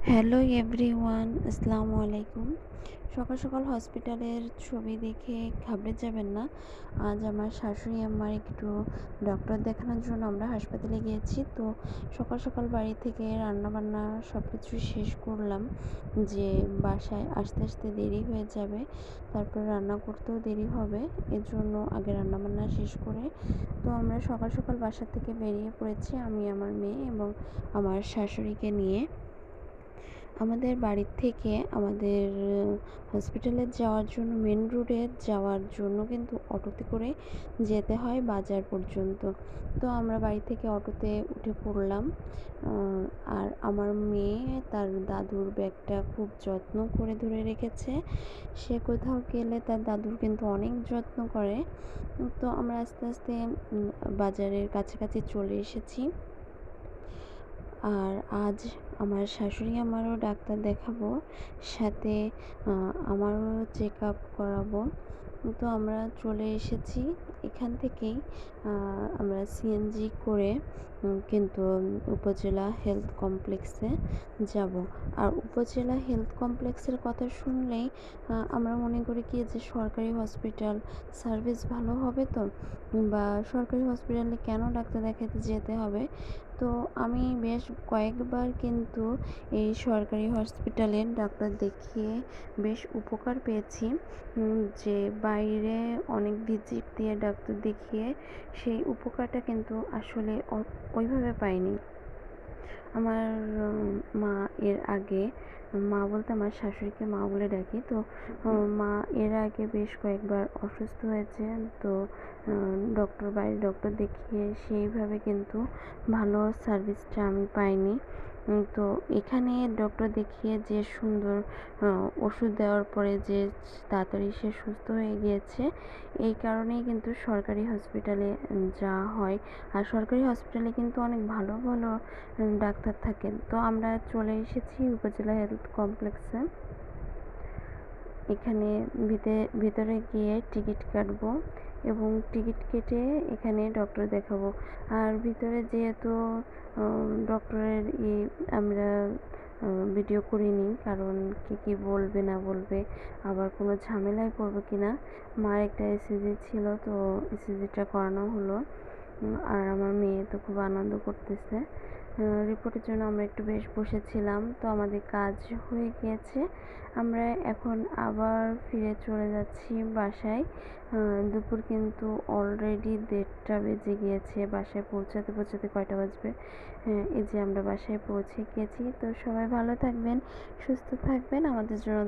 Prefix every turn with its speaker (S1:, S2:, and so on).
S1: Hello everyone, আসসালামু আলাইকুম। সকাল সকাল হসপিটালের ছবি দেখে ঘাবড়ে যাবেন না। আজ আমার শাশুড়ি আম্মার একটু ডক্টর দেখানোর জন্য আমরা হাসপাতালে গিয়েছি। তো সকাল সকাল বাড়ি থেকে রান্নাবান্না সব কিছু শেষ করলাম, যে বাসায় আসতে আসতে দেরি হয়ে যাবে, তারপর রান্না করতেও দেরি হবে। এর জন্য আগে রান্নাবান্না শেষ করে তো আমরা সকাল সকাল বাসা থেকে বেরিয়ে পড়েছি, আমি, আমার মেয়ে এবং আমার শাশুড়িকে নিয়ে। আমাদের বাড়ির থেকে আমাদের হসপিটালে যাওয়ার জন্য, মেন রোডে যাওয়ার জন্য কিন্তু অটোতে করে যেতে হয় বাজার পর্যন্ত। তো আমরা বাড়ি থেকে অটোতে উঠে পড়লাম। আর আমার মেয়ে তার দাদুর ব্যাগটা খুব যত্ন করে ধরে রেখেছে। সে কোথাও গেলে তার দাদুর কিন্তু অনেক যত্ন করে। তো আমরা আস্তে আস্তে বাজারের কাছাকাছি চলে এসেছি। আর আজ আমার শাশুড়ি আমারও ডাক্তার দেখাবো, সাথে আমারও চেক আপ করাবো। তো আমরা চলে এসেছি। এখান থেকেই আমরা সিএনজি করে কিন্তু উপজেলা হেলথ কমপ্লেক্সে যাব। আর উপজেলা হেলথ কমপ্লেক্সের কথা শুনলেই আমরা মনে করি কি যে সরকারি হসপিটাল, সার্ভিস ভালো হবে তো, বা সরকারি হসপিটালে কেন ডাক্তার দেখাতে যেতে হবে। তো আমি বেশ কয়েকবার কিন্তু এই সরকারি হসপিটালে ডাক্তার দেখিয়ে বেশ উপকার পেয়েছি। যে বাইরে অনেক ভিজিট দিয়ে ডাক্তার দেখিয়ে সেই উপকারটা কিন্তু আসলে ওইভাবে পাইনি। আমার মা এর আগে, মা বলতে আমার শাশুড়িকে মা বলে ডাকি, তো মা এর আগে বেশ কয়েকবার অসুস্থ হয়েছে। তো বাইরের ডক্টর দেখিয়ে সেইভাবে কিন্তু ভালো সার্ভিসটা আমি পাইনি। তো এখানে ডক্টর দেখিয়ে যে সুন্দর ওষুধ দেওয়ার পরে যে তাড়াতাড়ি সে সুস্থ হয়ে গিয়েছে, এই কারণেই কিন্তু সরকারি হসপিটালে যাওয়া হয়। আর সরকারি হসপিটালে কিন্তু অনেক ভালো ভালো ডাক্তার থাকেন। তো আমরা চলে এসেছি উপজেলা হেলথ কমপ্লেক্সে। এখানে ভিতরে গিয়ে টিকিট কাটবো এবং টিকিট কেটে এখানে ডক্টর দেখাবো। আর ভিতরে যেহেতু ডক্টরের আমরা ভিডিও করিনি, কারণ কি বলবে না বলবে, আবার কোনো ঝামেলায় পড়বো কিনা। মার একটা ইসিজি ছিল, তো ইসিজিটা করানো হলো। আর আমার মেয়ে তো খুব আনন্দ করতেছে। রিপোর্টের জন্য আমরা একটু বেশ বসেছিলাম। তো আমাদের কাজ হয়ে গিয়েছে, আমরা এখন আবার ফিরে চলে যাচ্ছি বাসায়। দুপুর কিন্তু অলরেডি 1:30 বেজে গিয়েছে। বাসায় পৌঁছাতে পৌঁছাতে কয়টা বাজবে? এই যে আমরা বাসায় পৌঁছে গেছি। তো সবাই ভালো থাকবেন, সুস্থ থাকবেন, আমাদের জন্য